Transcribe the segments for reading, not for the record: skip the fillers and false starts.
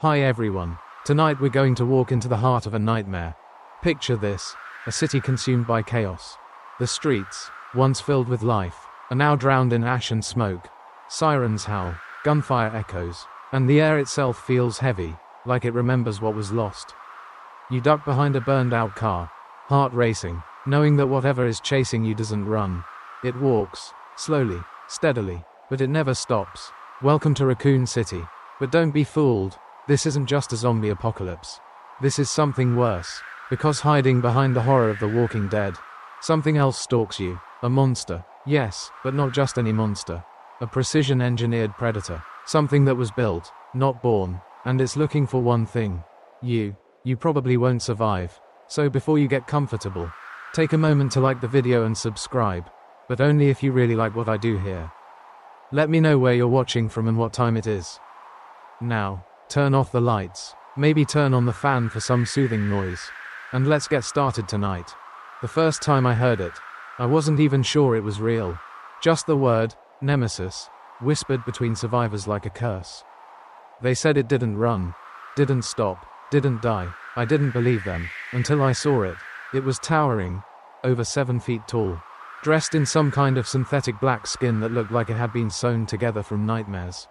Hi everyone. Tonight we're going to walk into the heart of a nightmare. Picture this, a city consumed by chaos. The streets, once filled with life, are now drowned in ash and smoke. Sirens howl, gunfire echoes, and the air itself feels heavy, like it remembers what was lost. You duck behind a burned-out car, heart racing, knowing that whatever is chasing you doesn't run. It walks, slowly, steadily, but it never stops. Welcome to Raccoon City. But don't be fooled. This isn't just a zombie apocalypse. This is something worse, because hiding behind the horror of The Walking Dead, something else stalks you, a monster. Yes, but not just any monster. A precision-engineered predator, something that was built, not born, and it's looking for one thing. You probably won't survive. So before you get comfortable, take a moment to like the video and subscribe, but only if you really like what I do here. Let me know where you're watching from and what time it is. Now, turn off the lights, maybe turn on the fan for some soothing noise, and let's get started tonight. The first time I heard it, I wasn't even sure it was real. Just the word, Nemesis, whispered between survivors like a curse. They said it didn't run, didn't stop, didn't die. I didn't believe them, until I saw it. It was towering, over 7 feet tall, dressed in some kind of synthetic black skin that looked like it had been sewn together from nightmares.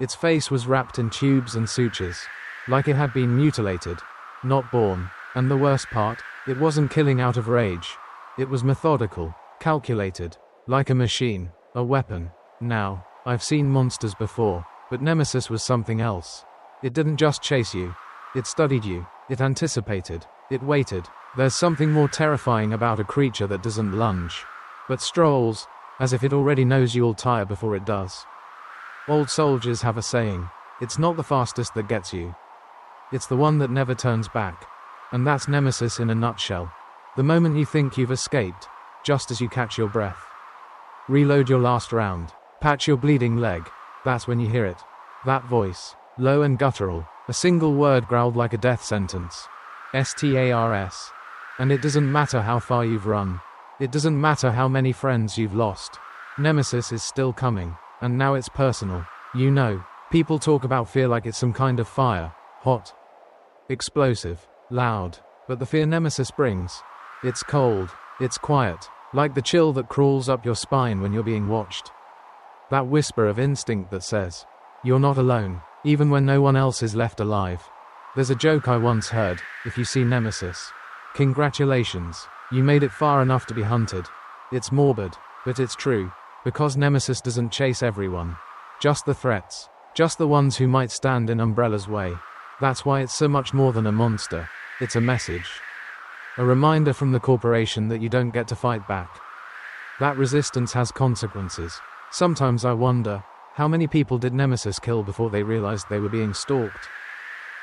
Its face was wrapped in tubes and sutures, like it had been mutilated, not born, and the worst part, it wasn't killing out of rage. It was methodical, calculated, like a machine, a weapon. Now, I've seen monsters before, but Nemesis was something else. It didn't just chase you. It studied you, it anticipated, it waited. There's something more terrifying about a creature that doesn't lunge, but strolls, as if it already knows you'll tire before it does. Old soldiers have a saying, it's not the fastest that gets you. It's the one that never turns back. And that's Nemesis in a nutshell. The moment you think you've escaped, just as you catch your breath. Reload your last round, patch your bleeding leg, that's when you hear it. That voice, low and guttural, a single word growled like a death sentence. STARS. And it doesn't matter how far you've run. It doesn't matter how many friends you've lost. Nemesis is still coming. And now it's personal. You know, people talk about fear like it's some kind of fire, hot, explosive, loud, but the fear Nemesis brings, it's cold, it's quiet, like the chill that crawls up your spine when you're being watched. That whisper of instinct that says, you're not alone, even when no one else is left alive. There's a joke I once heard, if you see Nemesis, congratulations, you made it far enough to be hunted. It's morbid, but it's true. Because Nemesis doesn't chase everyone. Just the threats. Just the ones who might stand in Umbrella's way. That's why it's so much more than a monster. It's a message. A reminder from the corporation that you don't get to fight back. That resistance has consequences. Sometimes I wonder, how many people did Nemesis kill before they realized they were being stalked?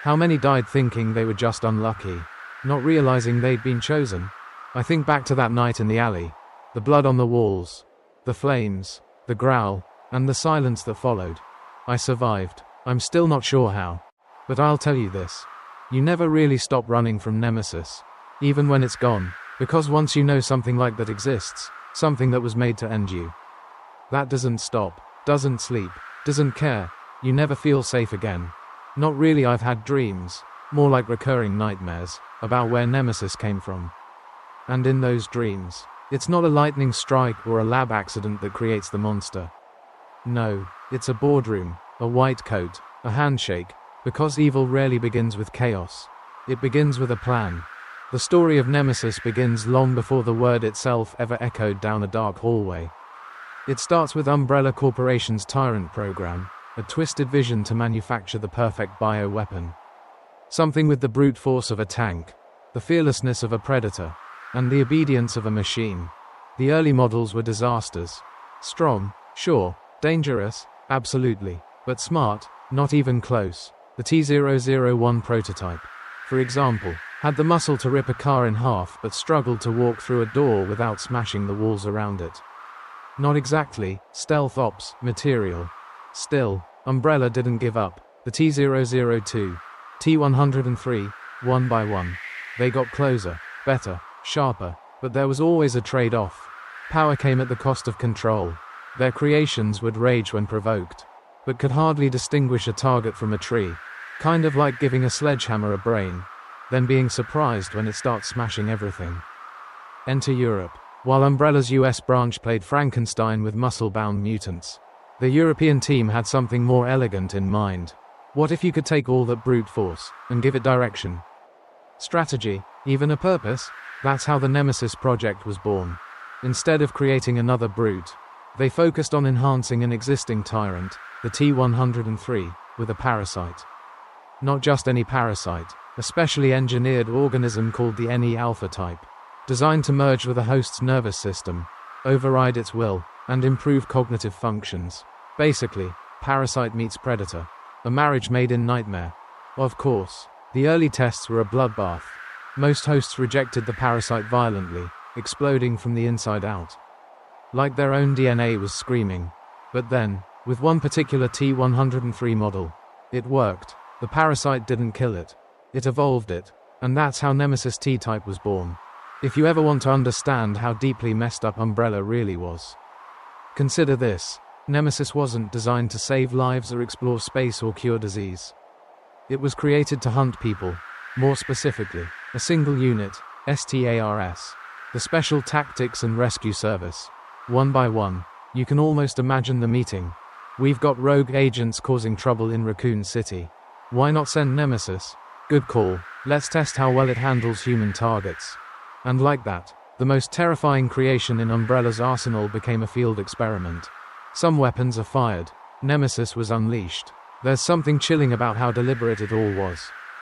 How many died thinking they were just unlucky, not realizing they'd been chosen? I think back to that night in the alley. The blood on the walls. The flames, the growl, and the silence that followed. I survived. I'm still not sure how. But I'll tell you this. You never really stop running from Nemesis. Even when it's gone. Because once you know something like that exists, something that was made to end you, that doesn't stop, doesn't sleep, doesn't care, you never feel safe again. Not really. I've had dreams, more like recurring nightmares, about where Nemesis came from. And in those dreams, it's not a lightning strike or a lab accident that creates the monster. No, it's a boardroom, a white coat, a handshake, because evil rarely begins with chaos. It begins with a plan. The story of Nemesis begins long before the word itself ever echoed down a dark hallway. It starts with Umbrella Corporation's Tyrant program, a twisted vision to manufacture the perfect bioweapon. Something with the brute force of a tank, the fearlessness of a predator, and the obedience of a machine. The early models were disasters. Strong, sure. Dangerous, absolutely. But smart, not even close. The T-001 prototype, for example, had the muscle to rip a car in half but struggled to walk through a door without smashing the walls around it. Not exactly stealth ops material. Still, Umbrella didn't give up. The T-002, T-103, one by one. They got closer, better, sharper, but there was always a trade-off. Power came at the cost of control. Their creations would rage when provoked, but could hardly distinguish a target from a tree. Kind of like giving a sledgehammer a brain, then being surprised when it starts smashing everything. Enter Europe. While Umbrella's US branch played Frankenstein with muscle-bound mutants, the European team had something more elegant in mind. What if you could take all that brute force and give it direction, strategy, even a purpose? That's how the Nemesis project was born. Instead of creating another brute, they focused on enhancing an existing tyrant, the T-103, with a parasite. Not just any parasite, a specially engineered organism called the NE-alpha type, designed to merge with a host's nervous system, override its will, and improve cognitive functions. Basically, parasite meets predator. A marriage made in nightmare. Of course, the early tests were a bloodbath. Most hosts rejected the parasite violently, exploding from the inside out. Like their own DNA was screaming. But then, with one particular T-103 model, it worked. The parasite didn't kill it. It evolved it. And that's how Nemesis T-type was born. If you ever want to understand how deeply messed up Umbrella really was, consider this. Nemesis wasn't designed to save lives or explore space or cure disease. It was created to hunt people. More specifically, a single unit, STARS. The Special Tactics and Rescue Service. One by one, you can almost imagine the meeting. We've got rogue agents causing trouble in Raccoon City. Why not send Nemesis? Good call. Let's test how well it handles human targets. And like that, the most terrifying creation in Umbrella's arsenal became a field experiment. Some weapons are fired. Nemesis was unleashed. There's something chilling about how deliberate it all was.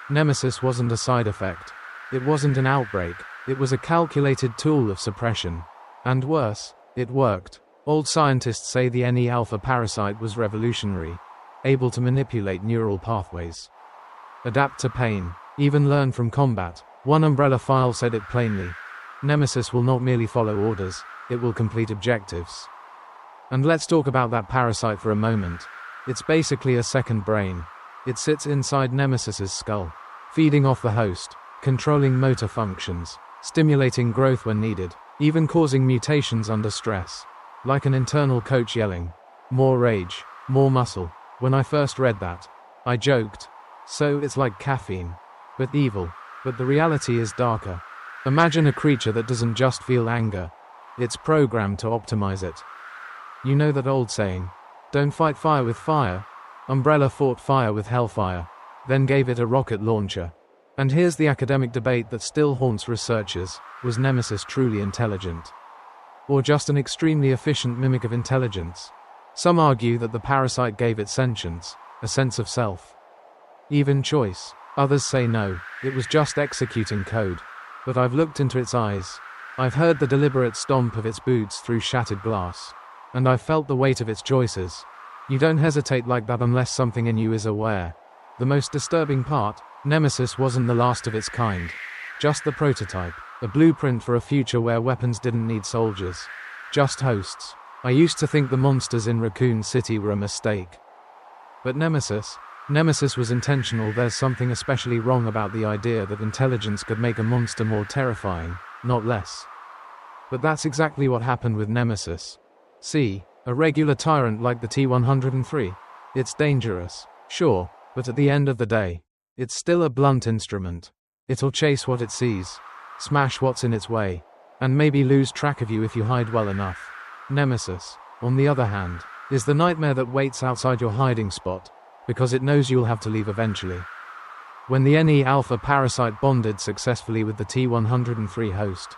Nemesis wasn't a side effect. It wasn't an outbreak. It was a calculated tool of suppression. And worse, it worked. Old scientists say the NE-alpha parasite was revolutionary, able to manipulate neural pathways, adapt to pain, even learn from combat. One Umbrella file said it plainly. Nemesis will not merely follow orders, it will complete objectives. And let's talk about that parasite for a moment. It's basically a second brain. It sits inside Nemesis's skull, feeding off the host, controlling motor functions, stimulating growth when needed, even causing mutations under stress. Like an internal coach yelling, "More rage, more muscle." When I first read that, I joked, so it's like caffeine, but evil. But the reality is darker. Imagine a creature that doesn't just feel anger. It's programmed to optimize it. You know that old saying, don't fight fire with fire? Umbrella fought fire with hellfire, then gave it a rocket launcher. And here's the academic debate that still haunts researchers. Was Nemesis truly intelligent? Or just an extremely efficient mimic of intelligence? Some argue that the parasite gave it sentience, a sense of self, even choice. Others say no, it was just executing code. But I've looked into its eyes. I've heard the deliberate stomp of its boots through shattered glass. And I've felt the weight of its choices. You don't hesitate like that unless something in you is aware. The most disturbing part, Nemesis wasn't the last of its kind. Just the prototype, a blueprint for a future where weapons didn't need soldiers, just hosts. I used to think the monsters in Raccoon City were a mistake. But Nemesis was intentional. There's something especially wrong about the idea that intelligence could make a monster more terrifying, not less. But that's exactly what happened with Nemesis. See, a regular tyrant like the T-103. It's dangerous, sure, but at the end of the day, it's still a blunt instrument. It'll chase what it sees, smash what's in its way, and maybe lose track of you if you hide well enough. Nemesis, on the other hand, is the nightmare that waits outside your hiding spot, because it knows you'll have to leave eventually. When the NE-alpha parasite bonded successfully with the T-103 host,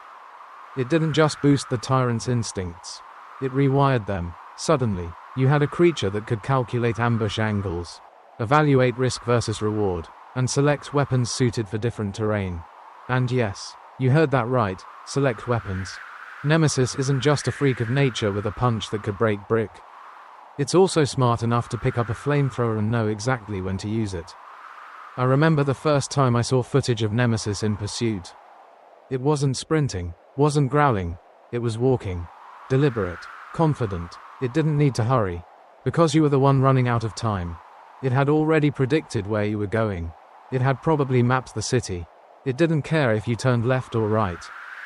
it didn't just boost the tyrant's instincts, it rewired them. Suddenly, you had a creature that could calculate ambush angles, evaluate risk versus reward, and select weapons suited for different terrain. And yes, you heard that right, select weapons. Nemesis isn't just a freak of nature with a punch that could break brick. It's also smart enough to pick up a flamethrower and know exactly when to use it. I remember the first time I saw footage of Nemesis in pursuit. It wasn't sprinting, wasn't growling, it was walking. Deliberate, confident. It didn't need to hurry, because you were the one running out of time. It had already predicted where you were going. It had probably mapped the city. It didn't care if you turned left or right,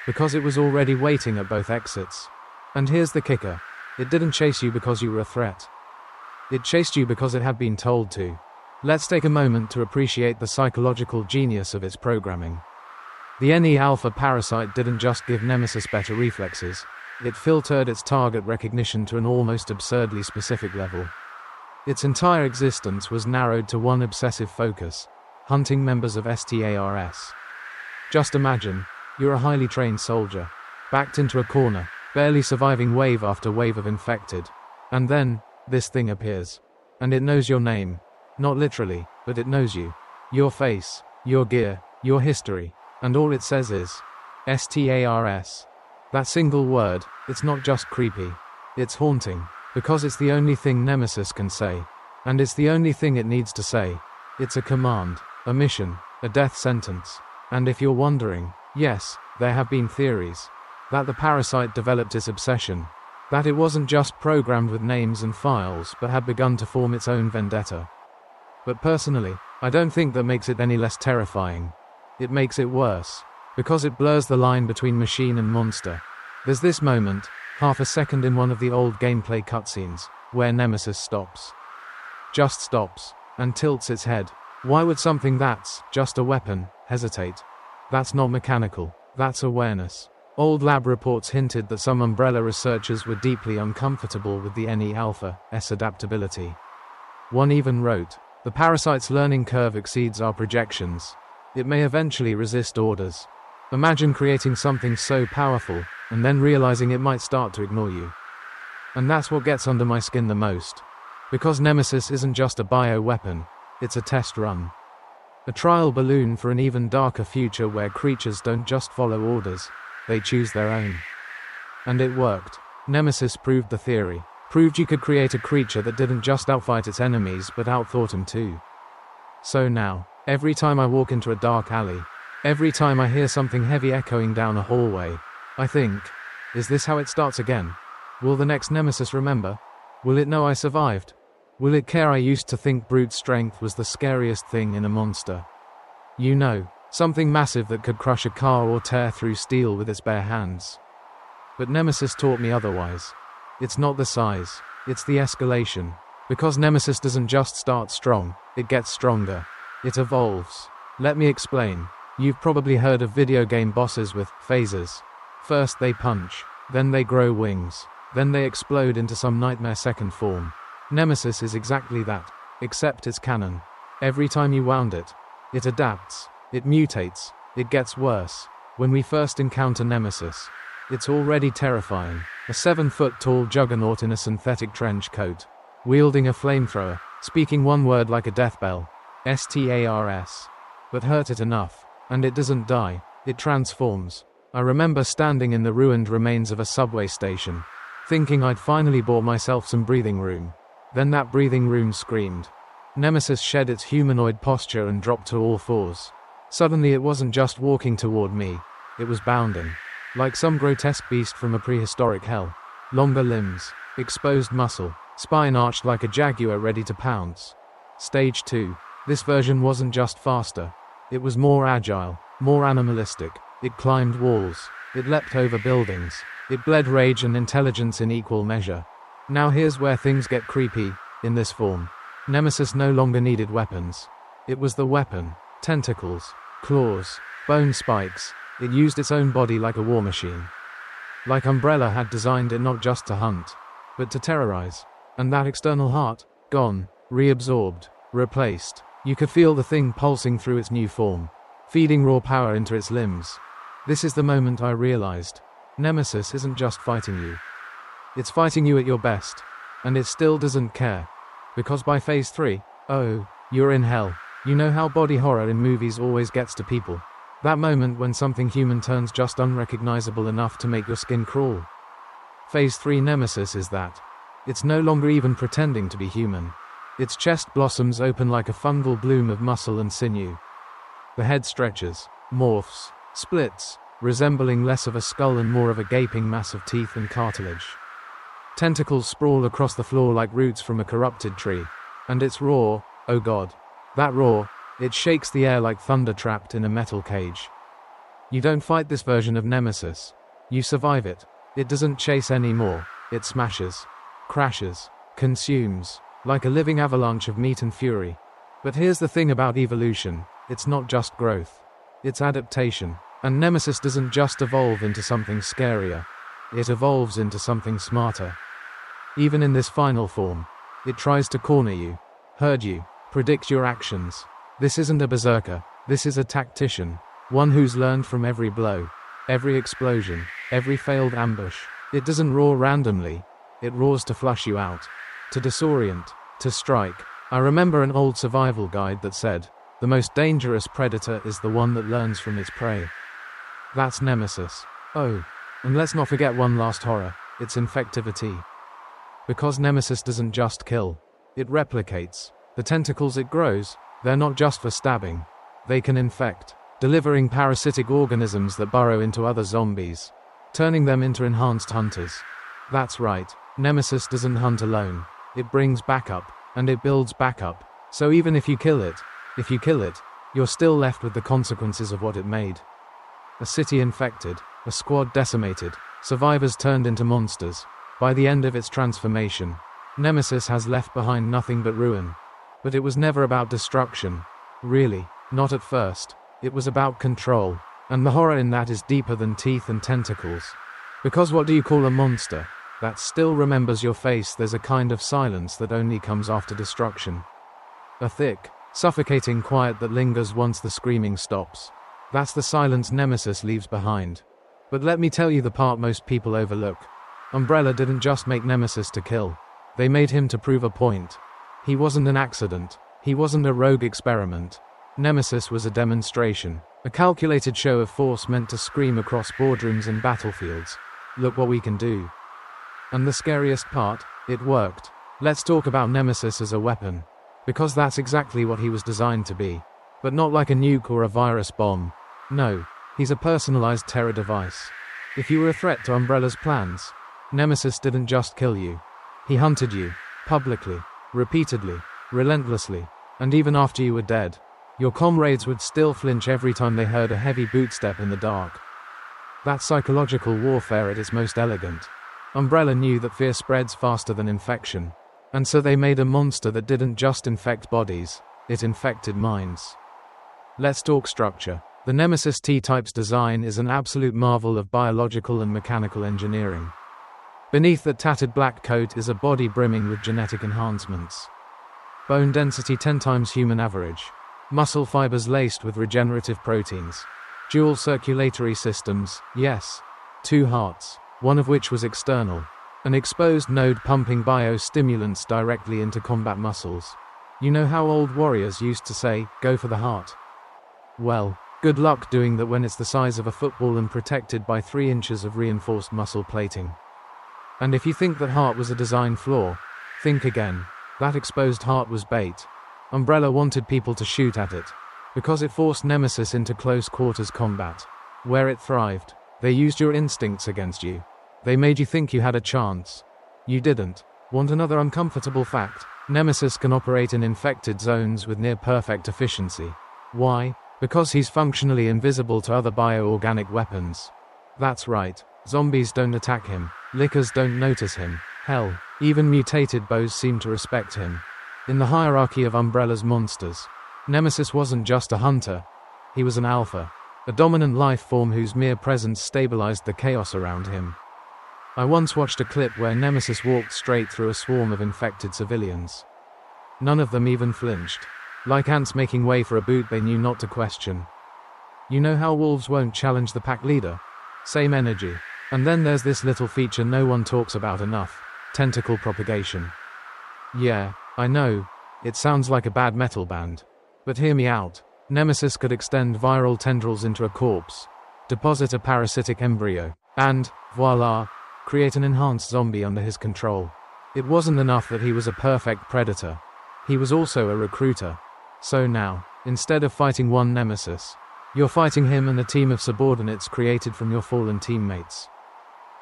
because it was already waiting at both exits. And here's the kicker. It didn't chase you because you were a threat. It chased you because it had been told to. Let's take a moment to appreciate the psychological genius of its programming. The NE Alpha parasite didn't just give Nemesis better reflexes, it filtered its target recognition to an almost absurdly specific level. Its entire existence was narrowed to one obsessive focus: hunting members of STARS. Just imagine, you're a highly trained soldier, backed into a corner, barely surviving wave after wave of infected. And then, this thing appears. And it knows your name. Not literally, but it knows you. Your face, your gear, your history. And all it says is STARS. That single word, it's not just creepy. It's haunting. Because it's the only thing Nemesis can say. And it's the only thing it needs to say. It's a command, a mission, a death sentence. And if you're wondering, yes, there have been theories that the parasite developed its obsession, that it wasn't just programmed with names and files but had begun to form its own vendetta. But personally, I don't think that makes it any less terrifying. It makes it worse, because it blurs the line between machine and monster. There's this moment, half a second in one of the old gameplay cutscenes, where Nemesis stops. Just stops, and tilts its head. Why would something that's just a weapon hesitate? That's not mechanical, that's awareness. Old lab reports hinted that some Umbrella researchers were deeply uncomfortable with the NE Alpha's adaptability. One even wrote, "The parasite's learning curve exceeds our projections. It may eventually resist orders." Imagine creating something so powerful, and then realizing it might start to ignore you. And that's what gets under my skin the most. Because Nemesis isn't just a bioweapon, it's a test run. A trial balloon for an even darker future where creatures don't just follow orders, they choose their own. And it worked. Nemesis proved the theory. Proved you could create a creature that didn't just outfight its enemies but outthought them too. So now, every time I walk into a dark alley, every time I hear something heavy echoing down a hallway, I think, is this how it starts again? Will the next Nemesis remember? Will it know I survived? Will it care I used to think brute strength was the scariest thing in a monster? You know, something massive that could crush a car or tear through steel with its bare hands. But Nemesis taught me otherwise. It's not the size, it's the escalation. Because Nemesis doesn't just start strong, it gets stronger. It evolves. Let me explain. You've probably heard of video game bosses with phases. First they punch, then they grow wings, then they explode into some nightmare second form. Nemesis is exactly that, except it's canon. Every time you wound it, it adapts, it mutates, it gets worse. When we first encounter Nemesis, it's already terrifying. A 7-foot-tall juggernaut in a synthetic trench coat, wielding a flamethrower, speaking one word like a death bell, STARS. But hurt it enough, and it doesn't die, it transforms. I remember standing in the ruined remains of a subway station, thinking I'd finally bought myself some breathing room. Then that breathing room screamed. Nemesis shed its humanoid posture and dropped to all fours. Suddenly it wasn't just walking toward me, it was bounding. Like some grotesque beast from a prehistoric hell. Longer limbs, exposed muscle, spine arched like a jaguar ready to pounce. Stage 2. This version wasn't just faster. It was more agile, more animalistic. It climbed walls. It leapt over buildings. It bled rage and intelligence in equal measure. Now here's where things get creepy. In this form, Nemesis no longer needed weapons. It was the weapon. Tentacles, claws, bone spikes. It used its own body like a war machine. Like Umbrella had designed it not just to hunt, but to terrorize. And that external heart, gone, reabsorbed, replaced. You could feel the thing pulsing through its new form, feeding raw power into its limbs. This is the moment I realized. Nemesis isn't just fighting you. It's fighting you at your best. And it still doesn't care. Because by phase 3, oh, you're in hell. You know how body horror in movies always gets to people. That moment when something human turns just unrecognizable enough to make your skin crawl. Phase 3 Nemesis is that. It's no longer even pretending to be human. Its chest blossoms open like a fungal bloom of muscle and sinew. The head stretches, morphs, splits, resembling less of a skull and more of a gaping mass of teeth and cartilage. Tentacles sprawl across the floor like roots from a corrupted tree. And it's raw, oh god. That raw, it shakes the air like thunder trapped in a metal cage. You don't fight this version of Nemesis. You survive it. It doesn't chase anymore. It smashes, crashes, consumes, like a living avalanche of meat and fury. But here's the thing about evolution, it's not just growth. It's adaptation. And Nemesis doesn't just evolve into something scarier. It evolves into something smarter. Even in this final form, it tries to corner you, herd you, predict your actions. This isn't a berserker, this is a tactician. One who's learned from every blow, every explosion, every failed ambush. It doesn't roar randomly. It roars to flush you out, to disorient, to strike. I remember an old survival guide that said, the most dangerous predator is the one that learns from its prey. That's Nemesis. Oh, and let's not forget one last horror, its infectivity. Because Nemesis doesn't just kill, it replicates. The tentacles it grows, they're not just for stabbing. They can infect, delivering parasitic organisms that burrow into other zombies, turning them into enhanced hunters. That's right, Nemesis doesn't hunt alone. It brings backup, and it builds backup. So even if you kill it, you're still left with the consequences of what it made. A city infected, a squad decimated, survivors turned into monsters. By the end of its transformation, Nemesis has left behind nothing but ruin. But it was never about destruction. Really, not at first. It was about control. And the horror in that is deeper than teeth and tentacles. Because what do you call a monster that still remembers your face? There's a kind of silence that only comes after destruction. A thick, suffocating quiet that lingers once the screaming stops. That's the silence Nemesis leaves behind. But let me tell you the part most people overlook. Umbrella didn't just make Nemesis to kill. They made him to prove a point. He wasn't an accident. He wasn't a rogue experiment. Nemesis was a demonstration. A calculated show of force meant to scream across boardrooms and battlefields. Look what we can do. And the scariest part, it worked. Let's talk about Nemesis as a weapon. Because that's exactly what he was designed to be. But not like a nuke or a virus bomb. No, he's a personalized terror device. If you were a threat to Umbrella's plans, Nemesis didn't just kill you. He hunted you, publicly, repeatedly, relentlessly, and even after you were dead, your comrades would still flinch every time they heard a heavy bootstep in the dark. That's psychological warfare at its most elegant. Umbrella knew that fear spreads faster than infection, and so they made a monster that didn't just infect bodies, it infected minds. Let's talk structure. The Nemesis T-Type's design is an absolute marvel of biological and mechanical engineering. Beneath that tattered black coat is a body brimming with genetic enhancements. Bone density 10 times human average. Muscle fibers laced with regenerative proteins. Dual circulatory systems, yes. 2 hearts, one of which was external. An exposed node pumping biostimulants directly into combat muscles. You know how old warriors used to say, go for the heart? Well, good luck doing that when it's the size of a football and protected by 3 inches of reinforced muscle plating. And if you think that heart was a design flaw, think again. That exposed heart was bait. Umbrella wanted people to shoot at it, because it forced Nemesis into close quarters combat. Where it thrived, they used your instincts against you. They made you think you had a chance. You didn't. Want another uncomfortable fact? Nemesis can operate in infected zones with near-perfect efficiency. Why? Because he's functionally invisible to other bioorganic weapons. That's right, zombies don't attack him, lickers don't notice him, hell, even mutated bows seem to respect him. In the hierarchy of Umbrella's monsters, Nemesis wasn't just a hunter, he was an alpha, a dominant life form whose mere presence stabilized the chaos around him. I once watched a clip where Nemesis walked straight through a swarm of infected civilians. None of them even flinched. Like ants making way for a boot they knew not to question. You know how wolves won't challenge the pack leader? Same energy. And then there's this little feature no one talks about enough. Tentacle propagation. Yeah, I know. It sounds like a bad metal band. But hear me out. Nemesis could extend viral tendrils into a corpse, deposit a parasitic embryo, and, voila, create an enhanced zombie under his control. It wasn't enough that he was a perfect predator. He was also a recruiter. So now, instead of fighting one Nemesis, you're fighting him and a team of subordinates created from your fallen teammates.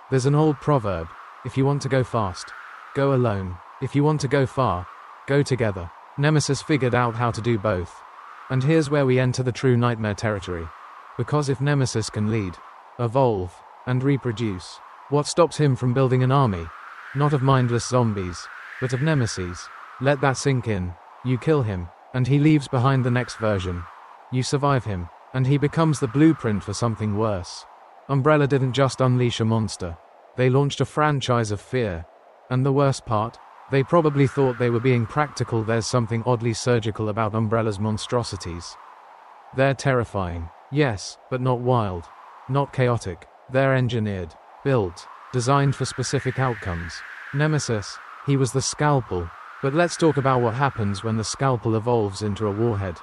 There's an old proverb, if you want to go fast, go alone. If you want to go far, go together. Nemesis figured out how to do both. And here's where we enter the true nightmare territory. Because if Nemesis can lead, evolve, and reproduce, what stops him from building an army? Not of mindless zombies, but of Nemesis. Let that sink in. You kill him, and he leaves behind the next version. You survive him, and he becomes the blueprint for something worse. Umbrella didn't just unleash a monster. They launched a franchise of fear. And the worst part? They probably thought they were being practical. There's something oddly surgical about Umbrella's monstrosities. They're terrifying, yes, but not wild. Not chaotic. They're engineered, built, designed for specific outcomes. Nemesis, he was the scalpel. But let's talk about what happens when the scalpel evolves into a warhead.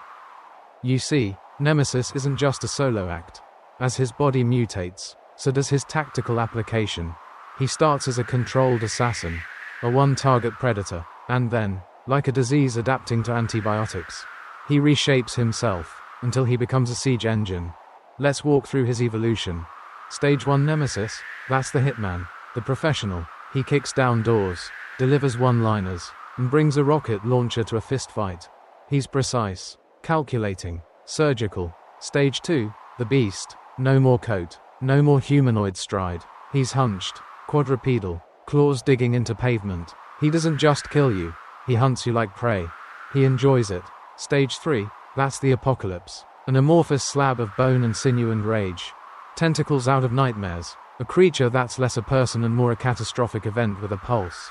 You see, Nemesis isn't just a solo act. As his body mutates, so does his tactical application. He starts as a controlled assassin, a one-target predator, and then, like a disease adapting to antibiotics, he reshapes himself until he becomes a siege engine. Let's walk through his evolution. Stage 1 Nemesis, that's the hitman, the professional. He kicks down doors, delivers one-liners, and brings a rocket launcher to a fistfight. He's precise, calculating, surgical. Stage 2, the beast. No more coat, no more humanoid stride. He's hunched, quadrupedal, claws digging into pavement. He doesn't just kill you, he hunts you like prey. He enjoys it. Stage 3, that's the apocalypse. An amorphous slab of bone and sinew and rage. Tentacles out of nightmares. A creature that's less a person and more a catastrophic event with a pulse.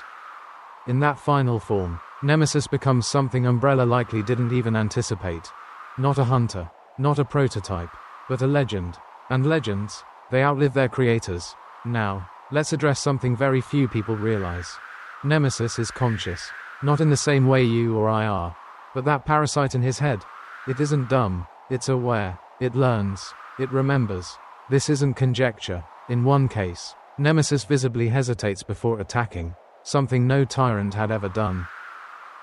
In that final form, Nemesis becomes something Umbrella likely didn't even anticipate. Not a hunter, not a prototype, but a legend. And legends, they outlive their creators. Now, let's address something very few people realize. Nemesis is conscious. Not in the same way you or I are. But that parasite in his head, it isn't dumb, it's aware, it learns, it remembers. This isn't conjecture. In one case, Nemesis visibly hesitates before attacking, something no tyrant had ever done.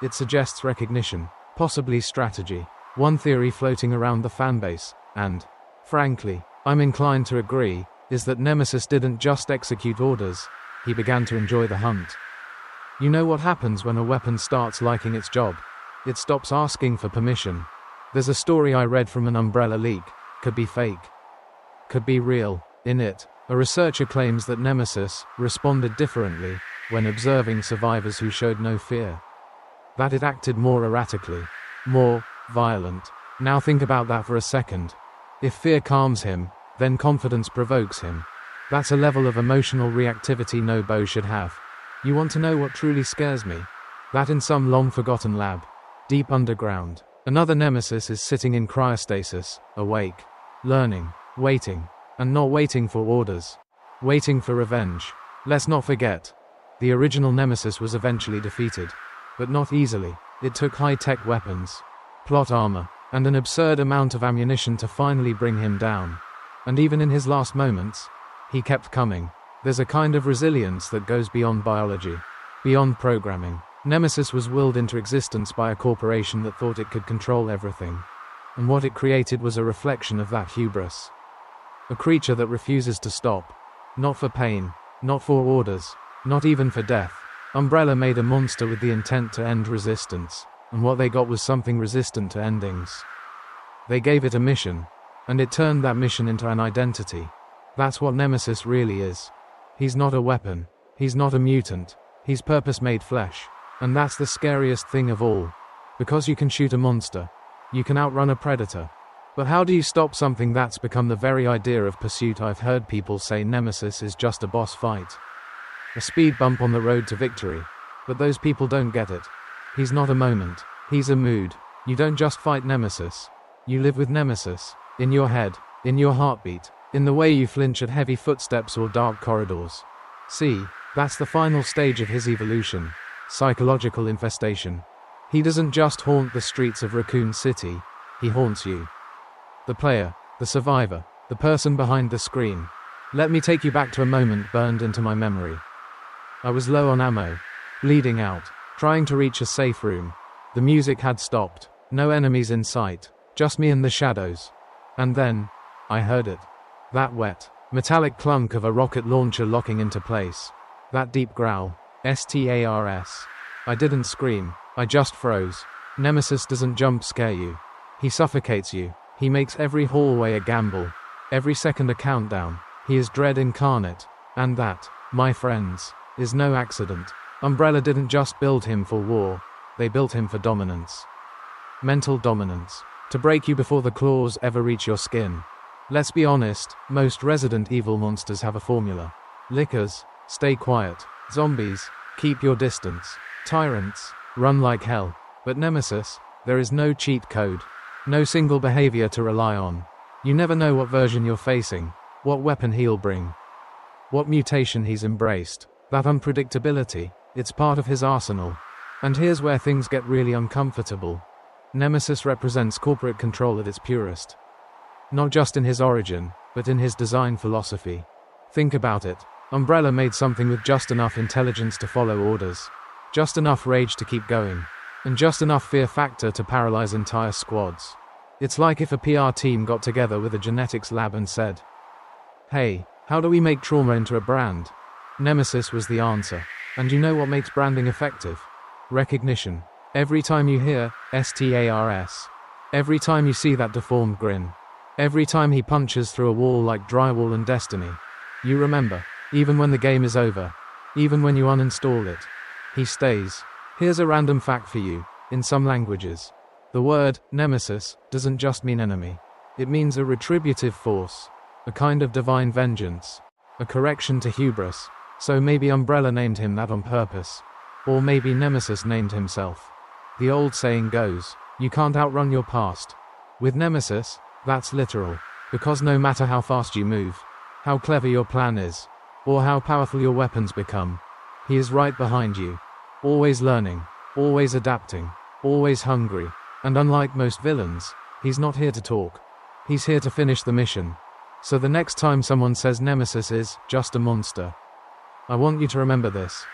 It suggests recognition, possibly strategy. One theory floating around the fanbase, and, frankly, I'm inclined to agree, is that Nemesis didn't just execute orders, he began to enjoy the hunt. You know what happens when a weapon starts liking its job? It stops asking for permission. There's a story I read from an Umbrella leak, could be fake, could be real. In it, a researcher claims that Nemesis responded differently when observing survivors who showed no fear. That it acted more erratically, more violent. Now think about that for a second. If fear calms him, then confidence provokes him. That's a level of emotional reactivity no bow should have. You want to know what truly scares me? That in some long-forgotten lab, deep underground, another Nemesis is sitting in cryostasis, awake, learning, waiting, and not waiting for orders. Waiting for revenge. Let's not forget, the original Nemesis was eventually defeated. But not easily. It took high-tech weapons, plot armor, and an absurd amount of ammunition to finally bring him down. And even in his last moments, he kept coming. There's a kind of resilience that goes beyond biology, beyond programming. Nemesis was willed into existence by a corporation that thought it could control everything. And what it created was a reflection of that hubris. A creature that refuses to stop. Not for pain, not for orders, not even for death. Umbrella made a monster with the intent to end resistance, and what they got was something resistant to endings. They gave it a mission, and it turned that mission into an identity. That's what Nemesis really is. He's not a weapon, he's not a mutant, he's purpose-made flesh. And that's the scariest thing of all. Because you can shoot a monster, you can outrun a predator. But how do you stop something that's become the very idea of pursuit? I've heard people say Nemesis is just a boss fight, a speed bump on the road to victory. But those people don't get it. He's not a moment, he's a mood. You don't just fight Nemesis. You live with Nemesis. In your head, in your heartbeat, in the way you flinch at heavy footsteps or dark corridors. See, that's the final stage of his evolution. Psychological infestation. He doesn't just haunt the streets of Raccoon City, he haunts you. The player, the survivor, the person behind the screen. Let me take you back to a moment burned into my memory. I was low on ammo, bleeding out, trying to reach a safe room. The music had stopped, no enemies in sight, just me and the shadows. And then, I heard it. That wet, metallic clunk of a rocket launcher locking into place. That deep growl, STARS. I didn't scream, I just froze. Nemesis doesn't jump scare you. He suffocates you. He makes every hallway a gamble, every second a countdown. He is dread incarnate. And that, my friends, is no accident. Umbrella didn't just build him for war, they built him for dominance. mental dominance, to break you before the claws ever reach your skin. Let's be honest, most Resident Evil monsters have a formula. Lickers, stay quiet. Zombies, keep your distance. Tyrants, run like hell. But Nemesis, there is no cheat code. No single behavior to rely on. You never know what version you're facing, what weapon he'll bring, what mutation he's embraced. That unpredictability, it's part of his arsenal. And here's where things get really uncomfortable. Nemesis represents corporate control at its purest. Not just in his origin, but in his design philosophy. Think about it. Umbrella made something with just enough intelligence to follow orders, just enough rage to keep going, and just enough fear factor to paralyze entire squads. It's like if a PR team got together with a genetics lab and said, "Hey, how do we make trauma into a brand?" Nemesis was the answer. And you know what makes branding effective? Recognition. Every time you hear STARS, every time you see that deformed grin, every time he punches through a wall like drywall in Destiny, you remember, even when the game is over, even when you uninstall it, he stays. Here's a random fact for you. In some languages, the word Nemesis doesn't just mean enemy. It means a retributive force, a kind of divine vengeance, a correction to hubris. So maybe Umbrella named him that on purpose. Or maybe Nemesis named himself. The old saying goes, you can't outrun your past. With Nemesis, that's literal. Because no matter how fast you move, how clever your plan is, or how powerful your weapons become, he is right behind you. Always learning, always adapting, always hungry. And unlike most villains, he's not here to talk. He's here to finish the mission. So the next time someone says Nemesis is just a monster, I want you to remember this.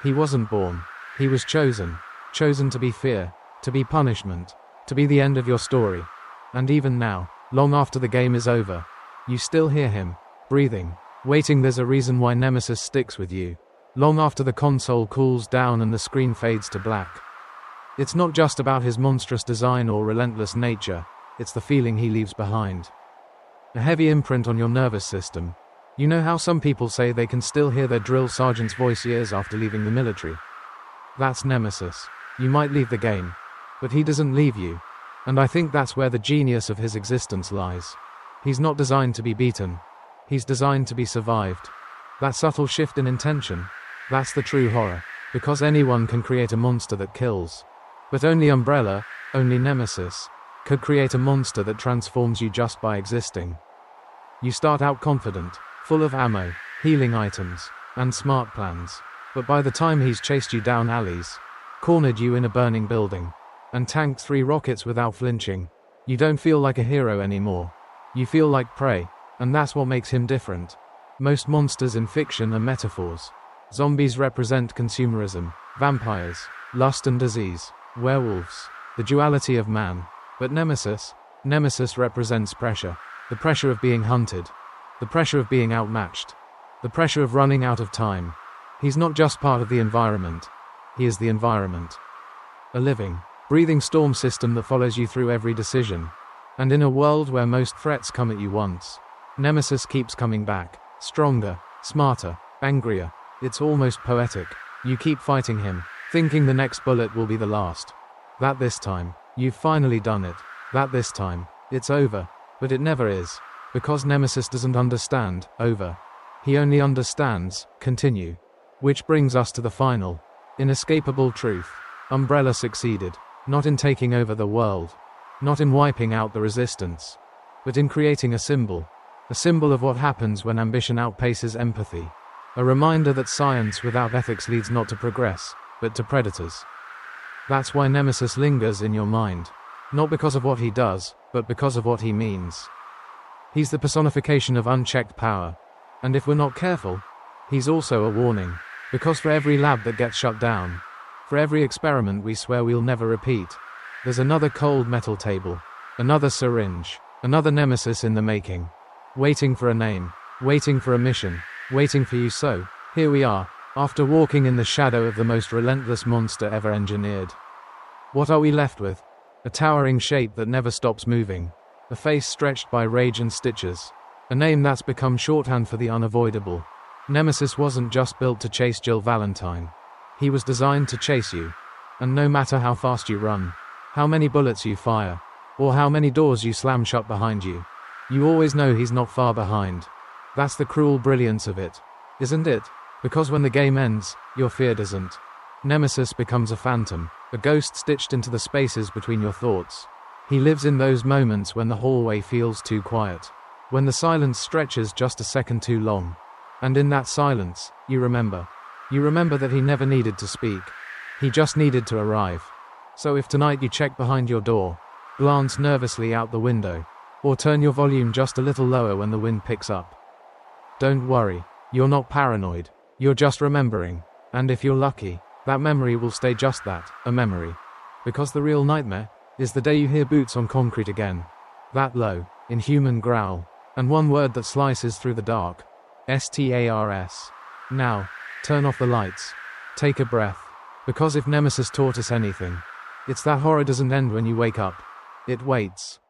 He wasn't born. He was chosen. Chosen to be fear, to be punishment, to be the end of your story. And even now, long after the game is over, you still hear him, breathing, waiting. There's a reason why Nemesis sticks with you. Long after the console cools down and the screen fades to black. It's not just about his monstrous design or relentless nature, it's the feeling he leaves behind. A heavy imprint on your nervous system. You know how some people say they can still hear their drill sergeant's voice years after leaving the military? That's Nemesis. You might leave the game, but he doesn't leave you. And I think that's where the genius of his existence lies. He's not designed to be beaten. He's designed to be survived. That subtle shift in intention, that's the true horror. Because anyone can create a monster that kills. But only Umbrella, only Nemesis, could create a monster that transforms you just by existing. You start out confident, full of ammo, healing items, and smart plans. But by the time he's chased you down alleys, cornered you in a burning building, and tanked 3 rockets without flinching, you don't feel like a hero anymore. You feel like prey, and that's what makes him different. Most monsters in fiction are metaphors. Zombies represent consumerism, vampires, lust and disease, werewolves, the duality of man. But Nemesis represents pressure. The pressure of being hunted. The pressure of being outmatched. The pressure of running out of time. He's not just part of the environment. He is the environment. A living, breathing storm system that follows you through every decision. And in a world where most threats come at you once, Nemesis keeps coming back. Stronger, smarter, angrier. It's almost poetic. You keep fighting him, thinking the next bullet will be the last. That this time, you've finally done it. That this time, it's over. But it never is. Because Nemesis doesn't understand over. He only understands continue. Which brings us to the final, inescapable truth. Umbrella succeeded, not in taking over the world, not in wiping out the resistance, but in creating a symbol of what happens when ambition outpaces empathy. A reminder that science without ethics leads not to progress, but to predators. That's why Nemesis lingers in your mind. Not because of what he does, but because of what he means. He's the personification of unchecked power. And if we're not careful, he's also a warning. Because for every lab that gets shut down, for every experiment we swear we'll never repeat, there's another cold metal table, another syringe, another Nemesis in the making. Waiting for a name, waiting for a mission, waiting for you. So, here we are, after walking in the shadow of the most relentless monster ever engineered. What are we left with? A towering shape that never stops moving. A face stretched by rage and stitches. A name that's become shorthand for the unavoidable. Nemesis wasn't just built to chase Jill Valentine. He was designed to chase you. And no matter how fast you run, how many bullets you fire, or how many doors you slam shut behind you. You always know he's not far behind. That's the cruel brilliance of it, isn't it? Because when the game ends, your fear doesn't. Nemesis becomes a phantom, a ghost stitched into the spaces between your thoughts. He lives in those moments when the hallway feels too quiet, when the silence stretches just a second too long. And in that silence, you remember. You remember that he never needed to speak. He just needed to arrive. So if tonight you check behind your door, glance nervously out the window, or turn your volume just a little lower when the wind picks up, don't worry, you're not paranoid, you're just remembering. And if you're lucky, that memory will stay just that, a memory. Because the real nightmare is the day you hear boots on concrete again. That low, inhuman growl, and one word that slices through the dark. STARS. Now, turn off the lights. Take a breath. Because if Nemesis taught us anything, it's that horror doesn't end when you wake up. It waits.